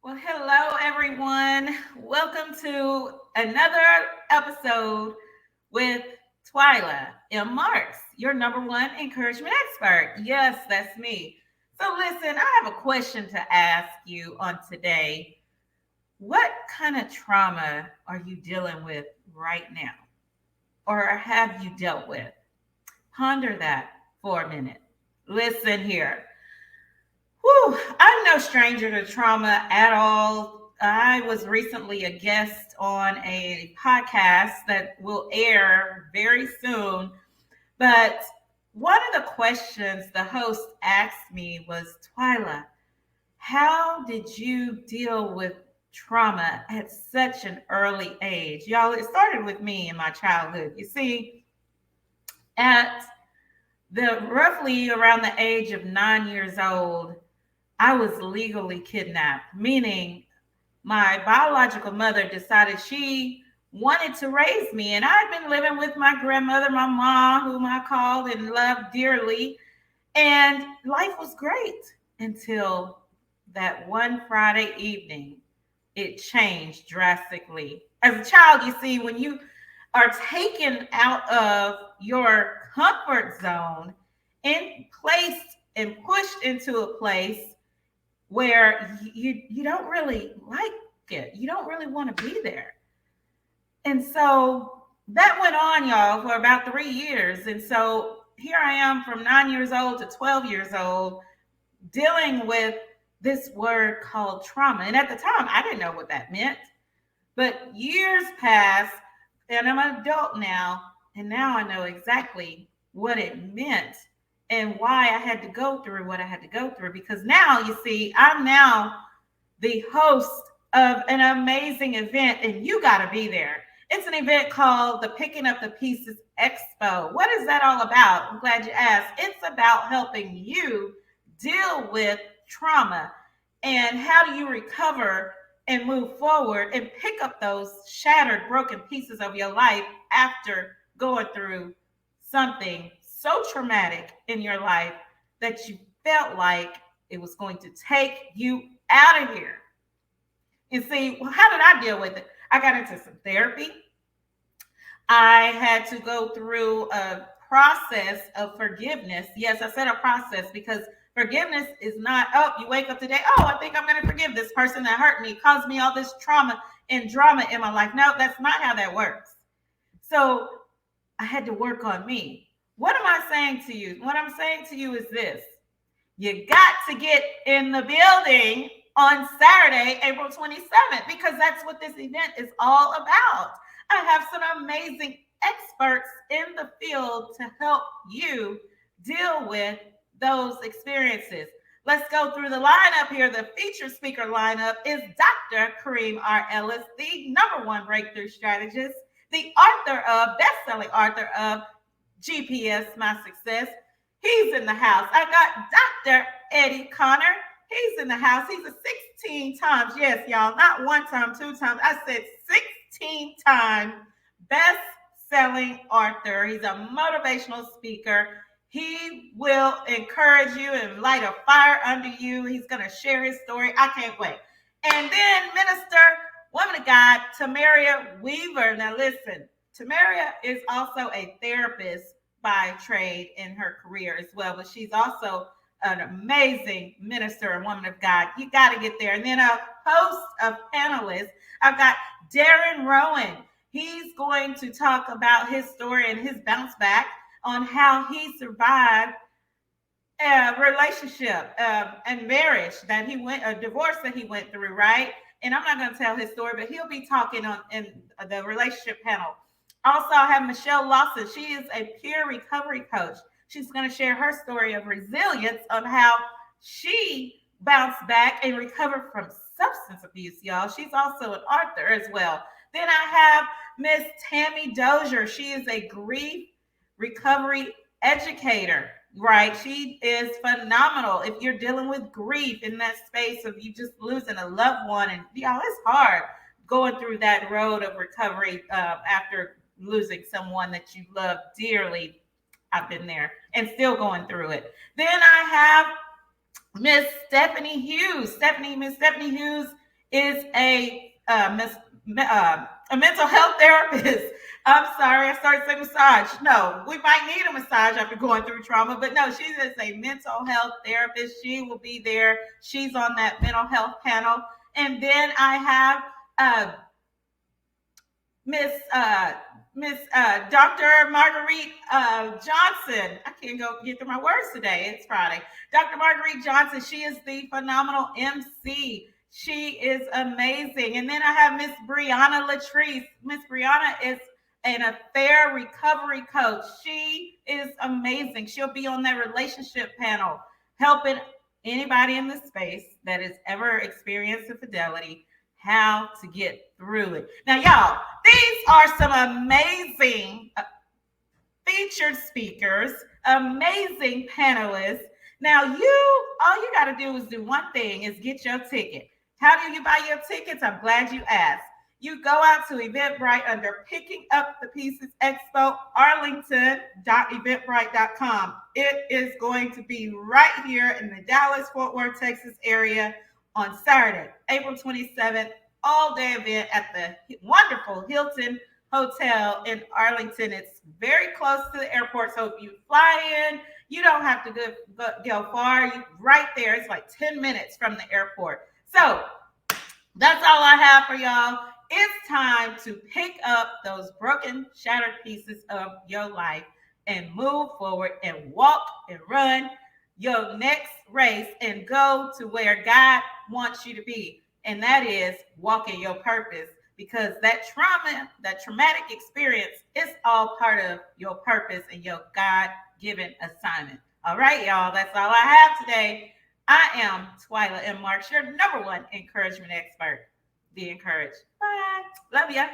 Well, hello, everyone. Welcome to another episode with Twyla M. Marks, your number one encouragement expert. Yes, that's me. So, listen, I have a question to ask you on today. What kind of trauma are you dealing with right now, or have you dealt with? Ponder that for a minute. Listen here. Whew, I'm no stranger to trauma at all. I was recently a guest on a podcast that will air very soon. But one of the questions the host asked me was, Twyla, how did you deal with trauma at such an early age? Y'all, it started with me in my childhood. You see, at the roughly around the age of 9 years old, I was legally kidnapped, meaning my biological mother decided she wanted to raise me. And I'd been living with my grandmother, my mom, whom I called and loved dearly. And life was great until that one Friday evening, it changed drastically. As a child, you see, when you are taken out of your comfort zone and placed and pushed into a place where you don't really like it. You don't really want to be there. And so that went on, y'all, for about 3 years. And so here I am from 9 years old to 12 years old dealing with this word called trauma. And at the time, I didn't know what that meant. But years passed, and I'm an adult now, and now I know exactly what it meant and why I had to go through what I had to go through. Because now, you see, I'm now the host of an amazing event, and you got to be there. It's an event called the Picking Up the Pieces Expo. What is that all about? I'm glad you asked. It's about helping you deal with trauma and how do you recover and move forward and pick up those shattered, broken pieces of your life after going through something so traumatic in your life that you felt like it was going to take you out of here. And see, well, how did I deal with it? I got into some therapy. I had to go through a process of forgiveness. Yes, I said a process because forgiveness is not, oh, you wake up today, oh, I think I'm going to forgive this person that hurt me, caused me all this trauma and drama in my life. No, that's not how that works. So I had to work on me. What am I saying to you? What I'm saying to you is this: you got to get in the building on Saturday, April 27th, because that's what this event is all about. I have some amazing experts in the field to help you deal with those experiences. Let's go through the lineup here. The featured speaker lineup is Dr. Kareem R. Ellis, the number one breakthrough strategist, the best-selling author of GPS My Success. He's in the house. I got Dr. Eddie Connor. He's in the house. He's a 16 times, yes, y'all, not one time, two times. I said 16 time best-selling author. He's a motivational speaker. He will encourage you and light a fire under you. He's going to share his story. I can't wait. And then Minister, woman of God, Tamaria Weaver. Now listen, Tamaria is also a therapist by trade in her career as well, but she's also an amazing minister and woman of God. You got to get there. And then a host of panelists. I've got Darren Rowan. He's going to talk about his story and his bounce back on how he survived a relationship and marriage that he went, a divorce that he went through, right? And I'm not going to tell his story, but he'll be talking on in the relationship panel. Also, I have Michelle Lawson. She is a peer recovery coach. She's going to share her story of resilience on how she bounced back and recovered from substance abuse, y'all. She's also an author as well. Then I have Miss Tammy Dozier. She is a grief recovery educator, right? She is phenomenal. If you're dealing with grief in that space of you just losing a loved one, and y'all, it's hard going through that road of recovery after losing someone that you love dearly. I've been there and still going through it. Then I have Miss Stephanie Hughes. Miss Stephanie Hughes is a mental health therapist. I'm sorry, I started saying massage. No, we might need a massage after going through trauma, but no, she is a mental health therapist. She will be there. She's on that mental health panel. And then I have Miss Dr. Marguerite Johnson. I can't go get through my words today. It's Friday. Dr. Marguerite Johnson. She is the phenomenal MC. She is amazing. And then I have Miss Brianna Latrice. Miss Brianna is an affair recovery coach. She is amazing. She'll be on that relationship panel, helping anybody in the space that has ever experienced infidelity how to get through it. Now, y'all, these are some amazing featured speakers, amazing panelists. Now, all you got to do is do one thing, is get your ticket. How do you buy your tickets? I'm glad you asked. You go out to Eventbrite under Picking Up the Pieces Expo, arlington.eventbrite.com. It is going to be right here in the Dallas-Fort Worth, Texas area on Saturday, April 27th, all-day event at the wonderful Hilton Hotel in Arlington. It's very close to the airport, so if you fly in, you don't have to go far. Right there, it's like 10 minutes from the airport. So that's all I have for y'all. It's time to pick up those broken, shattered pieces of your life and move forward and walk and run your next race and go to where God wants you to be. And that is walking your purpose, because that trauma, that traumatic experience is all part of your purpose and your God-given assignment. All right, y'all, that's all I have today. I am Twyla M. Marks, your number one encouragement expert. Be encouraged. Bye. Love ya.